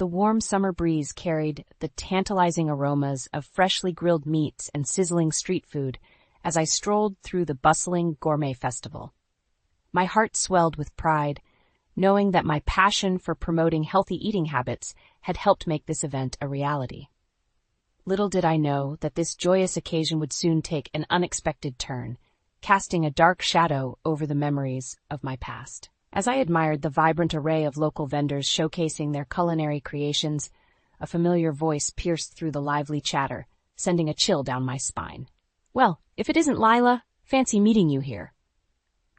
The warm summer breeze carried the tantalizing aromas of freshly grilled meats and sizzling street food as I strolled through the bustling gourmet festival. My heart swelled with pride, knowing that my passion for promoting healthy eating habits had helped make this event a reality. Little did I know that this joyous occasion would soon take an unexpected turn, casting a dark shadow over the memories of my past. As I admired the vibrant array of local vendors showcasing their culinary creations, a familiar voice pierced through the lively chatter, sending a chill down my spine. "Well, if it isn't Lila, fancy meeting you here."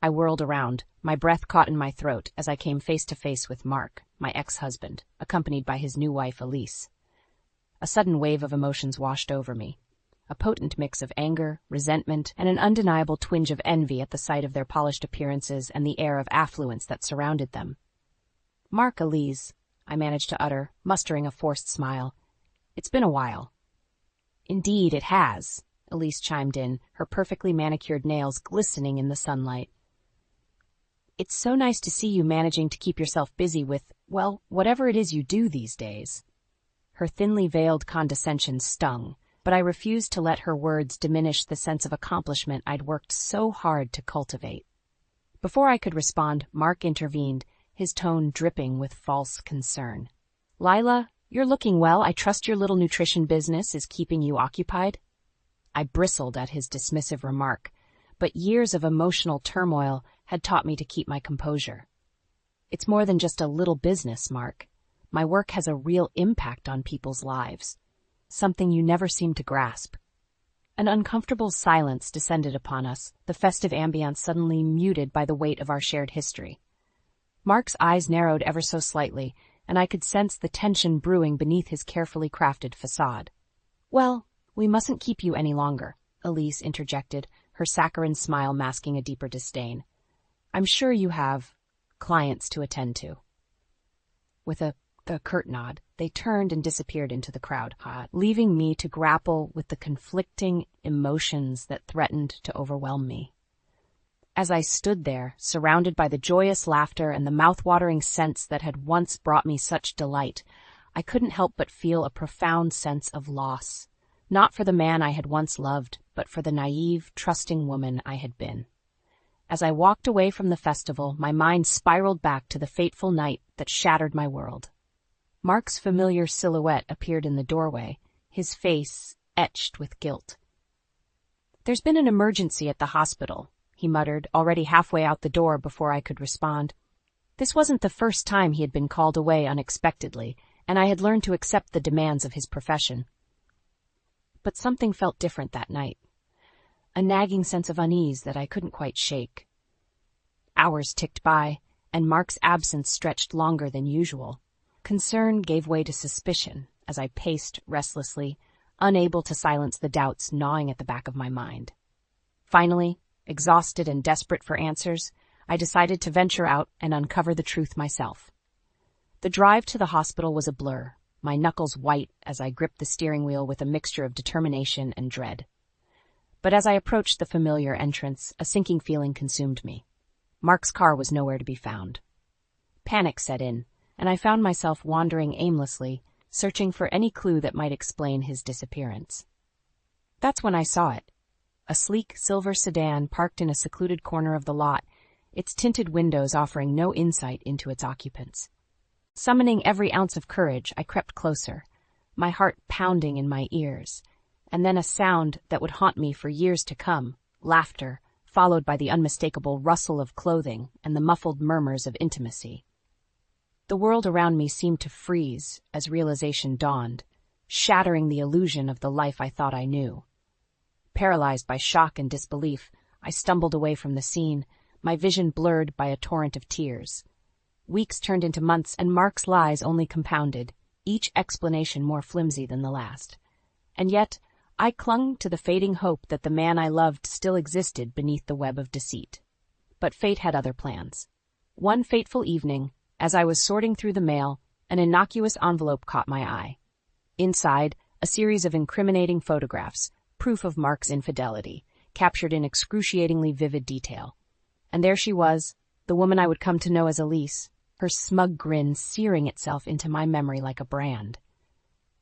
I whirled around, my breath caught in my throat as I came face to face with Mark, my ex-husband, accompanied by his new wife, Elise. A sudden wave of emotions washed over me. A potent mix of anger, resentment, and an undeniable twinge of envy at the sight of their polished appearances and the air of affluence that surrounded them. "Mark, Elise," I managed to utter, mustering a forced smile. "It's been a while." "Indeed, it has," Elise chimed in, her perfectly manicured nails glistening in the sunlight. "It's so nice to see you managing to keep yourself busy with, well, whatever it is you do these days." Her thinly veiled condescension stung, but I refused to let her words diminish the sense of accomplishment I'd worked so hard to cultivate. Before I could respond, Mark intervened, his tone dripping with false concern. "Lila, you're looking well. I trust your little nutrition business is keeping you occupied?" I bristled at his dismissive remark, but years of emotional turmoil had taught me to keep my composure. "It's more than just a little business, Mark. My work has a real impact on people's lives. Something you never seem to grasp." An uncomfortable silence descended upon us, the festive ambience suddenly muted by the weight of our shared history. Mark's eyes narrowed ever so slightly, and I could sense the tension brewing beneath his carefully crafted facade. "Well, we mustn't keep you any longer," Elise interjected, her saccharine smile masking a deeper disdain. "I'm sure you have clients to attend to." With a curt nod, they turned and disappeared into the crowd, leaving me to grapple with the conflicting emotions that threatened to overwhelm me. As I stood there, surrounded by the joyous laughter and the mouth-watering scents that had once brought me such delight, I couldn't help but feel a profound sense of loss, not for the man I had once loved, but for the naive, trusting woman I had been. As I walked away from the festival, my mind spiraled back to the fateful night that shattered my world. Mark's familiar silhouette appeared in the doorway, his face etched with guilt. "There's been an emergency at the hospital," he muttered, already halfway out the door before I could respond. This wasn't the first time he had been called away unexpectedly, and I had learned to accept the demands of his profession. But something felt different that night. A nagging sense of unease that I couldn't quite shake. Hours ticked by, and Mark's absence stretched longer than usual. Concern gave way to suspicion as I paced restlessly, unable to silence the doubts gnawing at the back of my mind. Finally, exhausted and desperate for answers, I decided to venture out and uncover the truth myself. The drive to the hospital was a blur, my knuckles white as I gripped the steering wheel with a mixture of determination and dread. But as I approached the familiar entrance, a sinking feeling consumed me. Mark's car was nowhere to be found. Panic set in, and I found myself wandering aimlessly, searching for any clue that might explain his disappearance. That's when I saw it. A sleek silver sedan parked in a secluded corner of the lot, its tinted windows offering no insight into its occupants. Summoning every ounce of courage, I crept closer, my heart pounding in my ears, and then a sound that would haunt me for years to come, laughter, followed by the unmistakable rustle of clothing and the muffled murmurs of intimacy. The world around me seemed to freeze as realization dawned, shattering the illusion of the life I thought I knew. Paralyzed by shock and disbelief, I stumbled away from the scene, my vision blurred by a torrent of tears. Weeks turned into months, and Mark's lies only compounded, each explanation more flimsy than the last. And yet, I clung to the fading hope that the man I loved still existed beneath the web of deceit. But fate had other plans. One fateful evening, as I was sorting through the mail, an innocuous envelope caught my eye. Inside, a series of incriminating photographs, proof of Mark's infidelity, captured in excruciatingly vivid detail. And there she was, the woman I would come to know as Elise, her smug grin searing itself into my memory like a brand.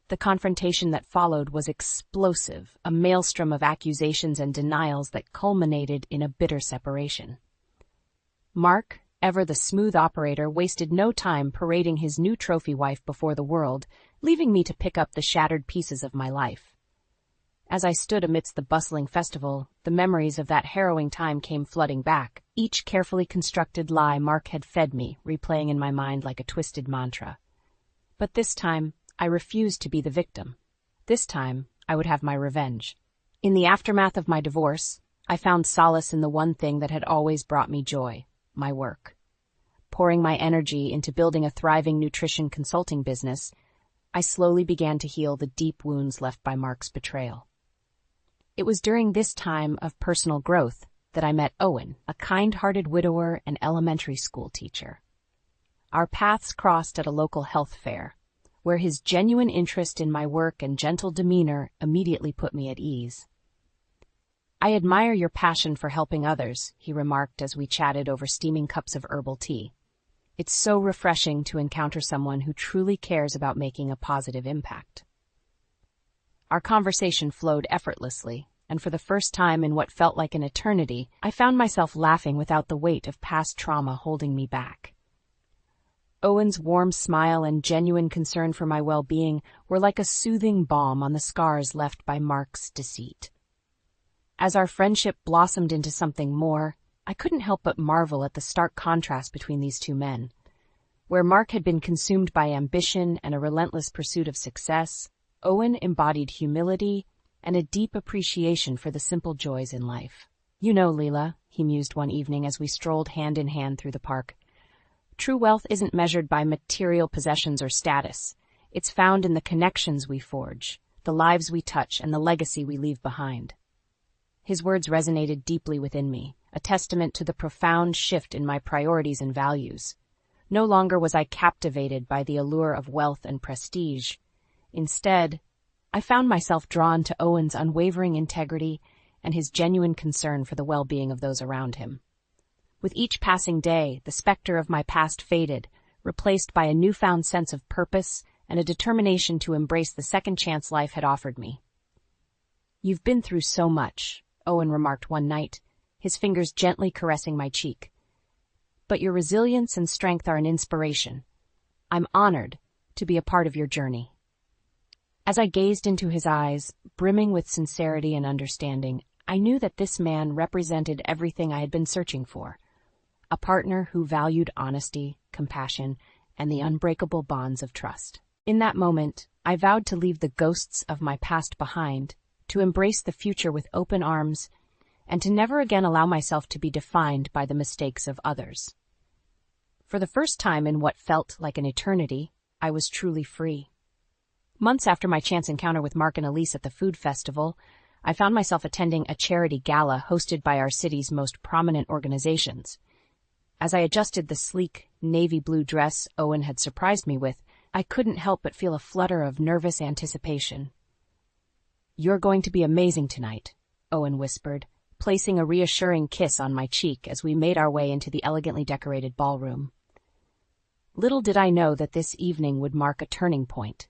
The confrontation that followed was explosive, a maelstrom of accusations and denials that culminated in a bitter separation. Mark, ever the smooth operator, wasted no time parading his new trophy wife before the world, leaving me to pick up the shattered pieces of my life. As I stood amidst the bustling festival, the memories of that harrowing time came flooding back, each carefully constructed lie Mark had fed me, replaying in my mind like a twisted mantra. But this time, I refused to be the victim. This time, I would have my revenge. In the aftermath of my divorce, I found solace in the one thing that had always brought me joy: my work. Pouring my energy into building a thriving nutrition consulting business, I slowly began to heal the deep wounds left by Mark's betrayal. It was during this time of personal growth that I met Owen, a kind-hearted widower and elementary school teacher. Our paths crossed at a local health fair, where his genuine interest in my work and gentle demeanor immediately put me at ease. "I admire your passion for helping others," he remarked as we chatted over steaming cups of herbal tea. "It's so refreshing to encounter someone who truly cares about making a positive impact." Our conversation flowed effortlessly, and for the first time in what felt like an eternity, I found myself laughing without the weight of past trauma holding me back. Owen's warm smile and genuine concern for my well-being were like a soothing balm on the scars left by Mark's deceit. As our friendship blossomed into something more, I couldn't help but marvel at the stark contrast between these two men. Where Mark had been consumed by ambition and a relentless pursuit of success, Owen embodied humility and a deep appreciation for the simple joys in life. "You know, Leela," he mused one evening as we strolled hand in hand through the park, "true wealth isn't measured by material possessions or status. It's found in the connections we forge, the lives we touch, and the legacy we leave behind." His words resonated deeply within me, a testament to the profound shift in my priorities and values. No longer was I captivated by the allure of wealth and prestige. Instead, I found myself drawn to Owen's unwavering integrity and his genuine concern for the well-being of those around him. With each passing day, the specter of my past faded, replaced by a newfound sense of purpose and a determination to embrace the second chance life had offered me. "You've been through so much," Owen remarked one night, his fingers gently caressing my cheek. "But your resilience and strength are an inspiration. I'm honored to be a part of your journey." As I gazed into his eyes, brimming with sincerity and understanding, I knew that this man represented everything I had been searching for: a partner who valued honesty, compassion, and the unbreakable bonds of trust. In that moment, I vowed to leave the ghosts of my past behind, to embrace the future with open arms, and to never again allow myself to be defined by the mistakes of others. For the first time in what felt like an eternity, I was truly free. Months after my chance encounter with Mark and Elise at the food festival, I found myself attending a charity gala hosted by our city's most prominent organizations. As I adjusted the sleek, navy blue dress Owen had surprised me with, I couldn't help but feel a flutter of nervous anticipation. "You're going to be amazing tonight," Owen whispered, placing a reassuring kiss on my cheek as we made our way into the elegantly decorated ballroom. Little did I know that this evening would mark a turning point,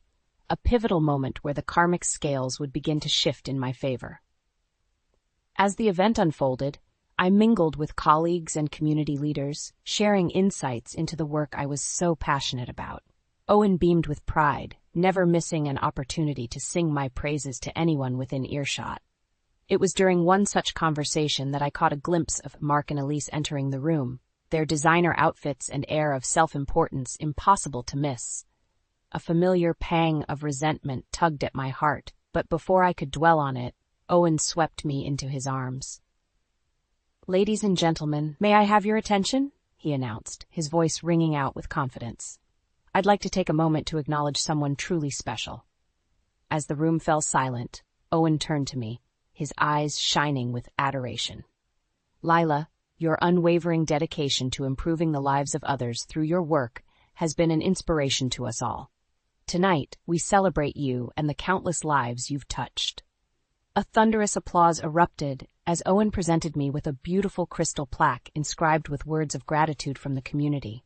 a pivotal moment where the karmic scales would begin to shift in my favor. As the event unfolded, I mingled with colleagues and community leaders, sharing insights into the work I was so passionate about. Owen beamed with pride, never missing an opportunity to sing my praises to anyone within earshot. It was during one such conversation that I caught a glimpse of Mark and Elise entering the room, their designer outfits and air of self-importance impossible to miss. A familiar pang of resentment tugged at my heart, but before I could dwell on it, Owen swept me into his arms. "Ladies and gentlemen, may I have your attention?" he announced, his voice ringing out with confidence. "I'd like to take a moment to acknowledge someone truly special." As the room fell silent, Owen turned to me, his eyes shining with adoration. "Lila, your unwavering dedication to improving the lives of others through your work has been an inspiration to us all. Tonight, we celebrate you and the countless lives you've touched." A thunderous applause erupted as Owen presented me with a beautiful crystal plaque inscribed with words of gratitude from the community.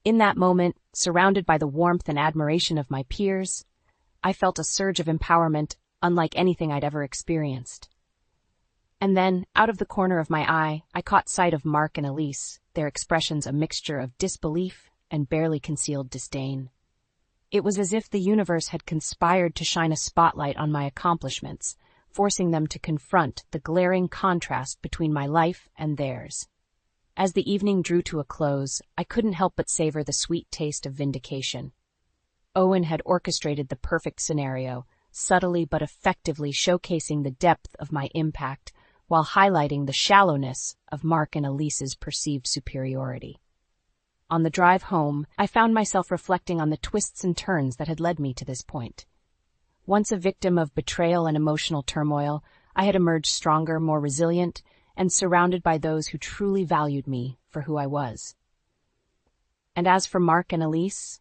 In that moment, surrounded by the warmth and admiration of my peers, I felt a surge of empowerment unlike anything I'd ever experienced. And then, out of the corner of my eye, I caught sight of Mark and Elise, their expressions a mixture of disbelief and barely concealed disdain. It was as if the universe had conspired to shine a spotlight on my accomplishments, forcing them to confront the glaring contrast between my life and theirs. As the evening drew to a close, I couldn't help but savor the sweet taste of vindication. Owen had orchestrated the perfect scenario, subtly but effectively showcasing the depth of my impact while highlighting the shallowness of Mark and Elise's perceived superiority. On the drive home, I found myself reflecting on the twists and turns that had led me to this point. Once a victim of betrayal and emotional turmoil, I had emerged stronger, more resilient, and surrounded by those who truly valued me for who I was. And as for Mark and Elise,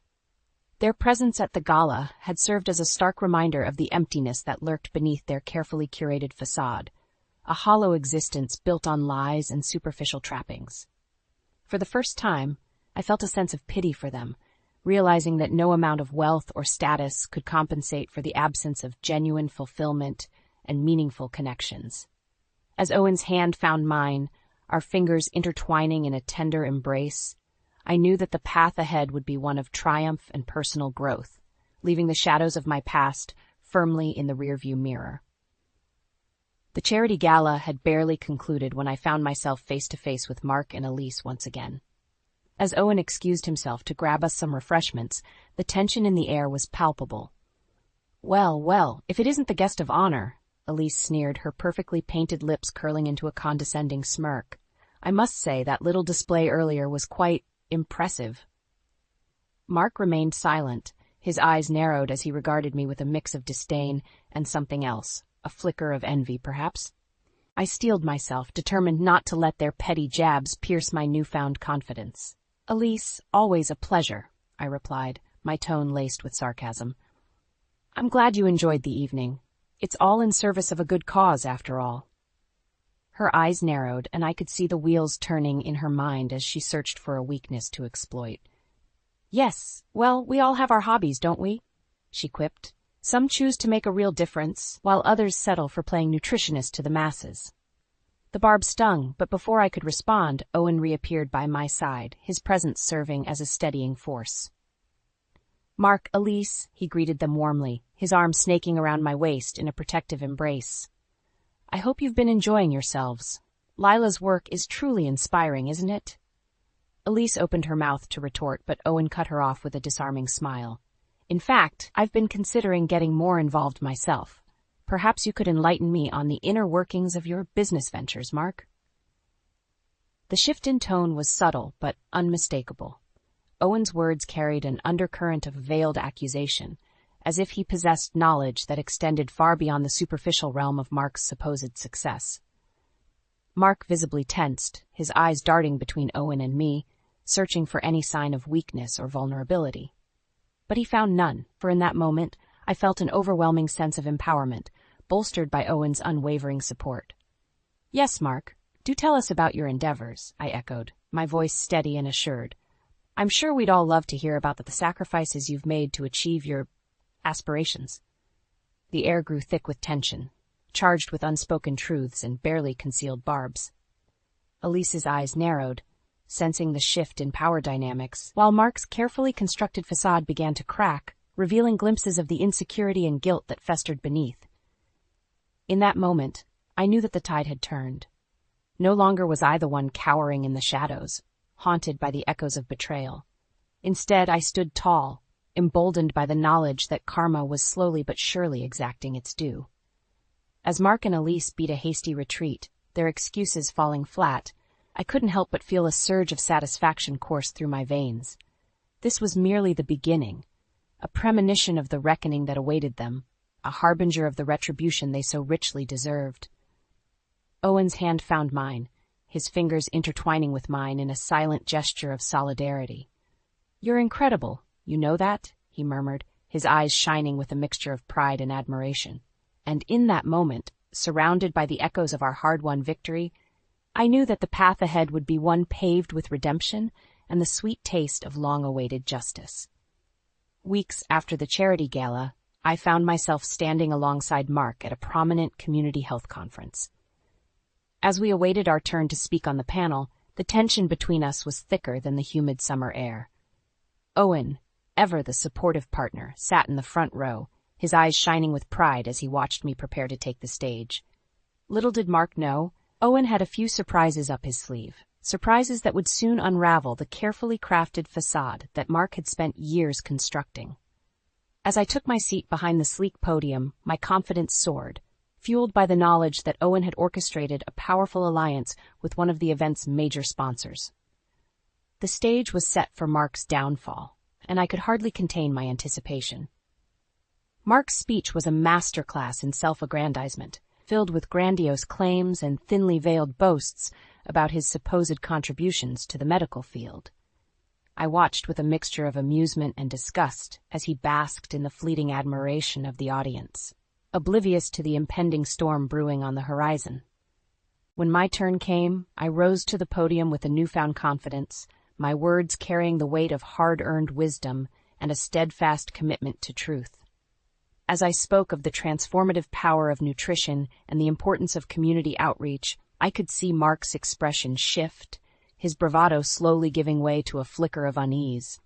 their presence at the gala had served as a stark reminder of the emptiness that lurked beneath their carefully curated facade, a hollow existence built on lies and superficial trappings. For the first time, I felt a sense of pity for them, realizing that no amount of wealth or status could compensate for the absence of genuine fulfillment and meaningful connections. As Owen's hand found mine, our fingers intertwining in a tender embrace, I knew that the path ahead would be one of triumph and personal growth, leaving the shadows of my past firmly in the rearview mirror. The charity gala had barely concluded when I found myself face to face with Mark and Elise once again. As Owen excused himself to grab us some refreshments, the tension in the air was palpable. "Well, well, if it isn't the guest of honor," Elise sneered, her perfectly painted lips curling into a condescending smirk. "I must say that little display earlier was quite impressive." Mark remained silent, his eyes narrowed as he regarded me with a mix of disdain and something else, a flicker of envy, perhaps. I steeled myself, determined not to let their petty jabs pierce my newfound confidence. "Elise, always a pleasure," I replied, my tone laced with sarcasm. "I'm glad you enjoyed the evening. It's all in service of a good cause, after all." Her eyes narrowed, and I could see the wheels turning in her mind as she searched for a weakness to exploit. "Yes, well, we all have our hobbies, don't we?" she quipped. "Some choose to make a real difference, while others settle for playing nutritionist to the masses." The barb stung, but before I could respond, Owen reappeared by my side, his presence serving as a steadying force. "Mark, Elise," he greeted them warmly, his arm snaking around my waist in a protective embrace. "I hope you've been enjoying yourselves. Lila's work is truly inspiring, isn't it?" Elise opened her mouth to retort, but Owen cut her off with a disarming smile. "In fact, I've been considering getting more involved myself. Perhaps you could enlighten me on the inner workings of your business ventures, Mark." The shift in tone was subtle but unmistakable. Owen's words carried an undercurrent of veiled accusation, as if he possessed knowledge that extended far beyond the superficial realm of Mark's supposed success. Mark visibly tensed, his eyes darting between Owen and me, searching for any sign of weakness or vulnerability. But he found none, for in that moment I felt an overwhelming sense of empowerment, bolstered by Owen's unwavering support. "Yes, Mark, do tell us about your endeavors," I echoed, my voice steady and assured. "I'm sure we'd all love to hear about the sacrifices you've made to achieve your aspirations." The air grew thick with tension, charged with unspoken truths and barely concealed barbs. Elise's eyes narrowed, sensing the shift in power dynamics, while Mark's carefully constructed facade began to crack, revealing glimpses of the insecurity and guilt that festered beneath. In that moment, I knew that the tide had turned. No longer was I the one cowering in the shadows, haunted by the echoes of betrayal. Instead, I stood tall, emboldened by the knowledge that karma was slowly but surely exacting its due. As Mark and Elise beat a hasty retreat, their excuses falling flat, I couldn't help but feel a surge of satisfaction course through my veins. This was merely the beginning, a premonition of the reckoning that awaited them, a harbinger of the retribution they so richly deserved. Owen's hand found mine, his fingers intertwining with mine in a silent gesture of solidarity. "You're incredible, you know that?" he murmured, his eyes shining with a mixture of pride and admiration. And in that moment, surrounded by the echoes of our hard-won victory, I knew that the path ahead would be one paved with redemption and the sweet taste of long-awaited justice. Weeks after the charity gala, I found myself standing alongside Mark at a prominent community health conference. As we awaited our turn to speak on the panel, the tension between us was thicker than the humid summer air. Owen, ever the supportive partner, sat in the front row, his eyes shining with pride as he watched me prepare to take the stage. Little did Mark know, Owen had a few surprises up his sleeve, surprises that would soon unravel the carefully crafted facade that Mark had spent years constructing. As I took my seat behind the sleek podium, my confidence soared, fueled by the knowledge that Owen had orchestrated a powerful alliance with one of the event's major sponsors. The stage was set for Mark's downfall, and I could hardly contain my anticipation. Mark's speech was a masterclass in self-aggrandizement, filled with grandiose claims and thinly veiled boasts about his supposed contributions to the medical field. I watched with a mixture of amusement and disgust as he basked in the fleeting admiration of the audience, oblivious to the impending storm brewing on the horizon. When my turn came, I rose to the podium with a newfound confidence, my words carrying the weight of hard-earned wisdom and a steadfast commitment to truth. As I spoke of the transformative power of nutrition and the importance of community outreach, I could see Mark's expression shift, his bravado slowly giving way to a flicker of unease.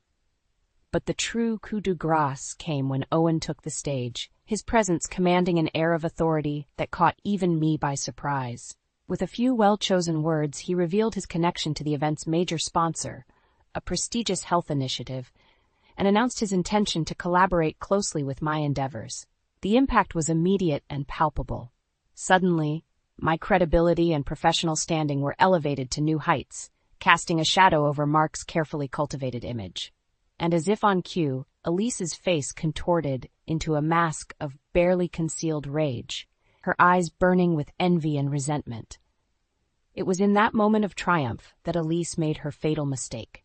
But the true coup de grace came when Owen took the stage, his presence commanding an air of authority that caught even me by surprise. With a few well-chosen words, he revealed his connection to the event's major sponsor, a prestigious health initiative, and announced his intention to collaborate closely with my endeavors. The impact was immediate and palpable. Suddenly, my credibility and professional standing were elevated to new heights, casting a shadow over Mark's carefully cultivated image. And as if on cue, Elise's face contorted into a mask of barely concealed rage, her eyes burning with envy and resentment. It was in that moment of triumph that Elise made her fatal mistake.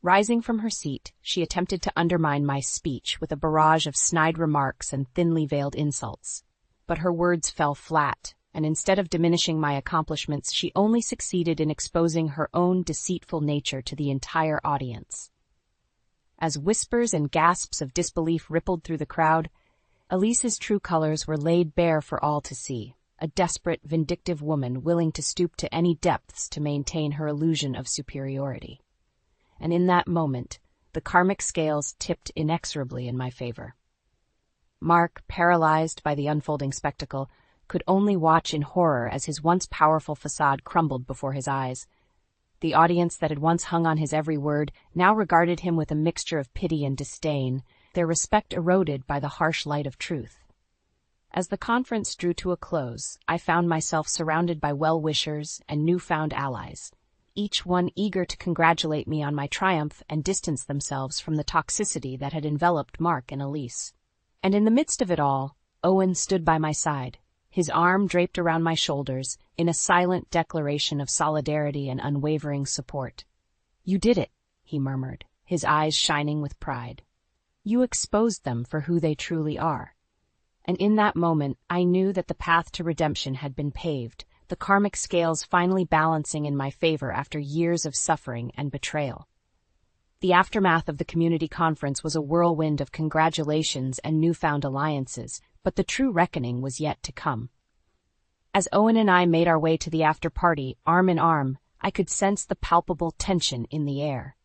Rising from her seat, she attempted to undermine my speech with a barrage of snide remarks and thinly veiled insults. But her words fell flat, and instead of diminishing my accomplishments, she only succeeded in exposing her own deceitful nature to the entire audience. As whispers and gasps of disbelief rippled through the crowd, Elise's true colors were laid bare for all to see, a desperate, vindictive woman willing to stoop to any depths to maintain her illusion of superiority. And in that moment, the karmic scales tipped inexorably in my favor. Mark, paralyzed by the unfolding spectacle, could only watch in horror as his once powerful facade crumbled before his eyes. The audience that had once hung on his every word now regarded him with a mixture of pity and disdain, their respect eroded by the harsh light of truth. As the conference drew to a close, I found myself surrounded by well-wishers and newfound allies, each one eager to congratulate me on my triumph and distance themselves from the toxicity that had enveloped Mark and Elise. And in the midst of it all, Owen stood by my side, his arm draped around my shoulders, in a silent declaration of solidarity and unwavering support. "You did it," he murmured, his eyes shining with pride. "You exposed them for who they truly are." And in that moment, I knew that the path to redemption had been paved, the karmic scales finally balancing in my favor after years of suffering and betrayal. The aftermath of the community conference was a whirlwind of congratulations and newfound alliances, but the true reckoning was yet to come. As Owen and I made our way to the after-party, arm in arm, I could sense the palpable tension in the air.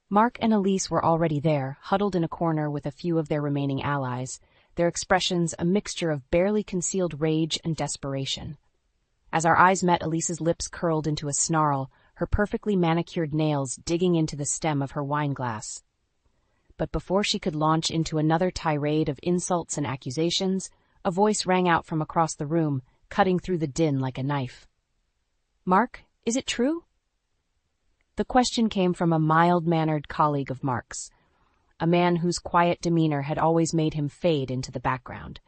Mark and Elise were already there, huddled in a corner with a few of their remaining allies, their expressions a mixture of barely concealed rage and desperation. As our eyes met, Elise's lips curled into a snarl, her perfectly manicured nails digging into the stem of her wine glass. But before she could launch into another tirade of insults and accusations, a voice rang out from across the room, cutting through the din like a knife. "Mark, is it true?" The question came from a mild-mannered colleague of Mark's, a man whose quiet demeanor had always made him fade into the background.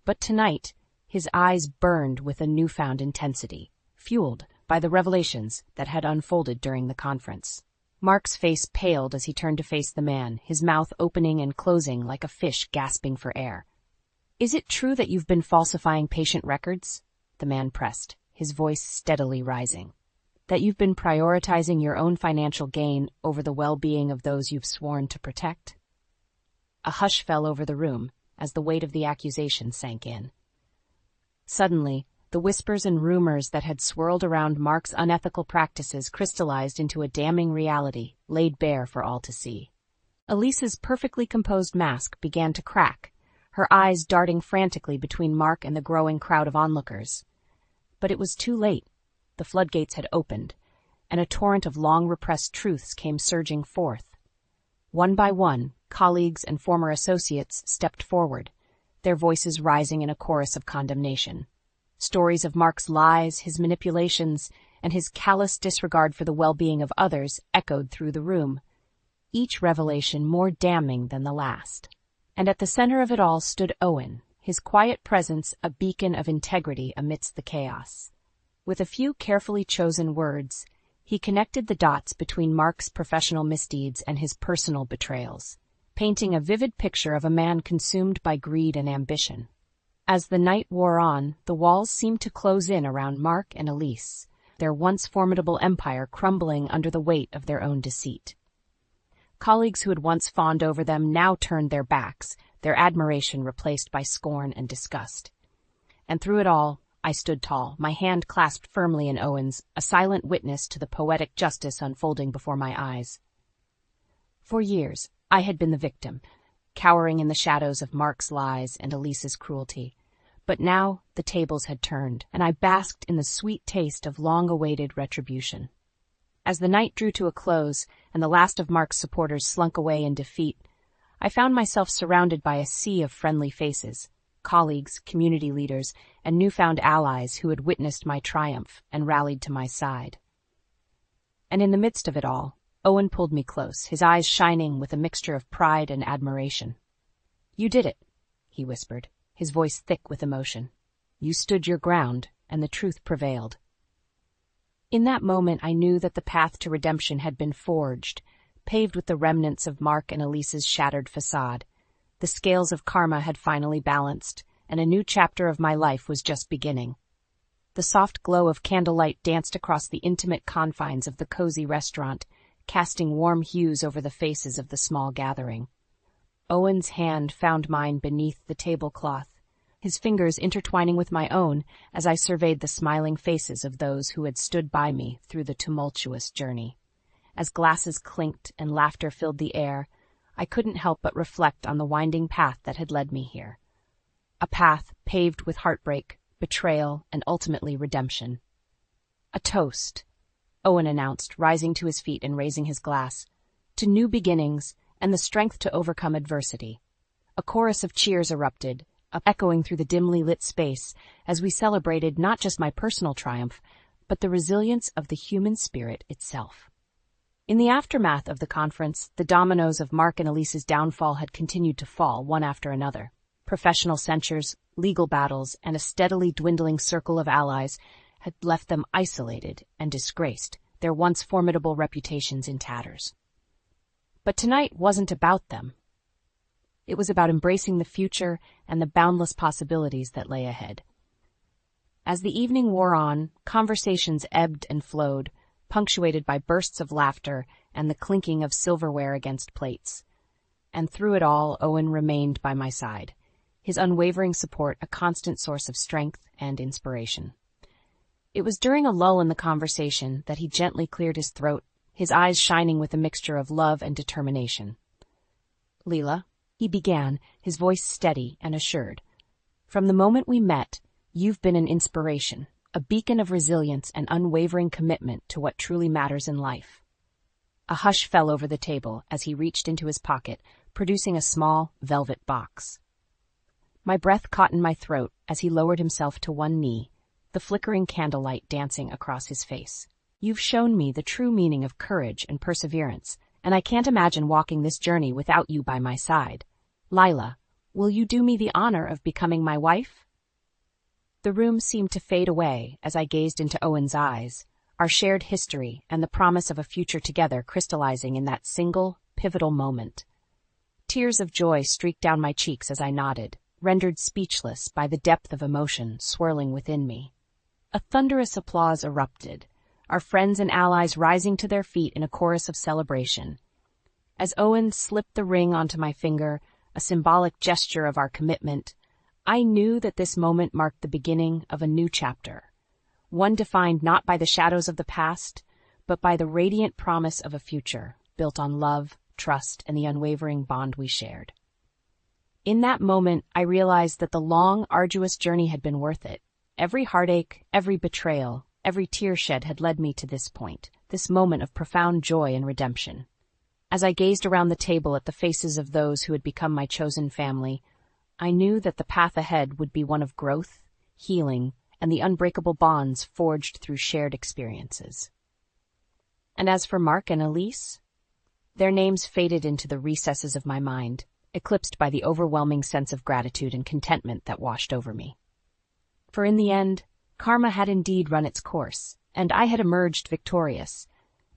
But tonight, his eyes burned with a newfound intensity, fueled by the revelations that had unfolded during the conference. Mark's face paled as he turned to face the man, his mouth opening and closing like a fish gasping for air. "Is it true that you've been falsifying patient records?" the man pressed, his voice steadily rising. That you've been prioritizing your own financial gain over the well-being of those you've sworn to protect? A hush fell over the room as the weight of the accusation sank in. Suddenly, the whispers and rumors that had swirled around Mark's unethical practices crystallized into a damning reality, laid bare for all to see. Elise's perfectly composed mask began to crack, her eyes darting frantically between Mark and the growing crowd of onlookers. But it was too late. The floodgates had opened, and a torrent of long-repressed truths came surging forth. One by one, colleagues and former associates stepped forward, their voices rising in a chorus of condemnation. Stories of Mark's lies, his manipulations, and his callous disregard for the well-being of others echoed through the room, each revelation more damning than the last. And at the center of it all stood Owen, his quiet presence a beacon of integrity amidst the chaos. With a few carefully chosen words, he connected the dots between Mark's professional misdeeds and his personal betrayals, painting a vivid picture of a man consumed by greed and ambition. As the night wore on, the walls seemed to close in around Mark and Elise, their once formidable empire crumbling under the weight of their own deceit. Colleagues who had once fawned over them now turned their backs, their admiration replaced by scorn and disgust. And through it all, I stood tall, my hand clasped firmly in Owen's, a silent witness to the poetic justice unfolding before my eyes. For years, I had been the victim, cowering in the shadows of Mark's lies and Elise's cruelty. But now the tables had turned, and I basked in the sweet taste of long-awaited retribution. As the night drew to a close and the last of Mark's supporters slunk away in defeat, I found myself surrounded by a sea of friendly faces, colleagues, community leaders, and newfound allies who had witnessed my triumph and rallied to my side. And in the midst of it all, Owen pulled me close, his eyes shining with a mixture of pride and admiration. "You did it," he whispered, his voice thick with emotion. "You stood your ground, and the truth prevailed." In that moment I knew that the path to redemption had been forged, paved with the remnants of Mark and Elise's shattered facade. The scales of karma had finally balanced, and a new chapter of my life was just beginning. The soft glow of candlelight danced across the intimate confines of the cozy restaurant, casting warm hues over the faces of the small gathering. Owen's hand found mine beneath the tablecloth, his fingers intertwining with my own as I surveyed the smiling faces of those who had stood by me through the tumultuous journey. As glasses clinked and laughter filled the air, I couldn't help but reflect on the winding path that had led me here. A path paved with heartbreak, betrayal, and ultimately redemption. "A toast," Owen announced, rising to his feet and raising his glass, "to new beginnings and the strength to overcome adversity." A chorus of cheers erupted, echoing through the dimly lit space as we celebrated not just my personal triumph, but the resilience of the human spirit itself. In the aftermath of the conference, the dominoes of Mark and Elise's downfall had continued to fall, one after another. Professional censures, legal battles, and a steadily dwindling circle of allies had left them isolated and disgraced, their once formidable reputations in tatters. But tonight wasn't about them. It was about embracing the future and the boundless possibilities that lay ahead. As the evening wore on, conversations ebbed and flowed, punctuated by bursts of laughter and the clinking of silverware against plates. And through it all, Owen remained by my side, his unwavering support a constant source of strength and inspiration. It was during a lull in the conversation that he gently cleared his throat, his eyes shining with a mixture of love and determination. "Leela," he began, his voice steady and assured, "from the moment we met, you've been an inspiration, a beacon of resilience and unwavering commitment to what truly matters in life." A hush fell over the table as he reached into his pocket, producing a small, velvet box. My breath caught in my throat as he lowered himself to one knee, the flickering candlelight dancing across his face. "You've shown me the true meaning of courage and perseverance, and I can't imagine walking this journey without you by my side. Lila, will you do me the honor of becoming my wife?" The room seemed to fade away as I gazed into Owen's eyes, our shared history and the promise of a future together crystallizing in that single, pivotal moment. Tears of joy streaked down my cheeks as I nodded, rendered speechless by the depth of emotion swirling within me. A thunderous applause erupted, our friends and allies rising to their feet in a chorus of celebration. As Owen slipped the ring onto my finger, a symbolic gesture of our commitment, I knew that this moment marked the beginning of a new chapter, one defined not by the shadows of the past, but by the radiant promise of a future built on love, trust, and the unwavering bond we shared. In that moment, I realized that the long, arduous journey had been worth it. Every heartache, every betrayal, every tear shed had led me to this point, this moment of profound joy and redemption. As I gazed around the table at the faces of those who had become my chosen family, I knew that the path ahead would be one of growth, healing, and the unbreakable bonds forged through shared experiences. And as for Mark and Elise, their names faded into the recesses of my mind, eclipsed by the overwhelming sense of gratitude and contentment that washed over me. For in the end, karma had indeed run its course, and I had emerged victorious,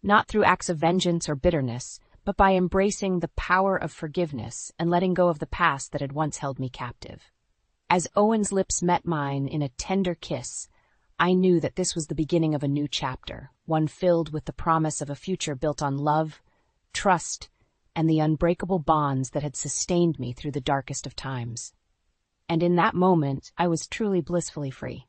not through acts of vengeance or bitterness, but by embracing the power of forgiveness and letting go of the past that had once held me captive. As Owen's lips met mine in a tender kiss, I knew that this was the beginning of a new chapter, one filled with the promise of a future built on love, trust, and the unbreakable bonds that had sustained me through the darkest of times. And in that moment, I was truly blissfully free.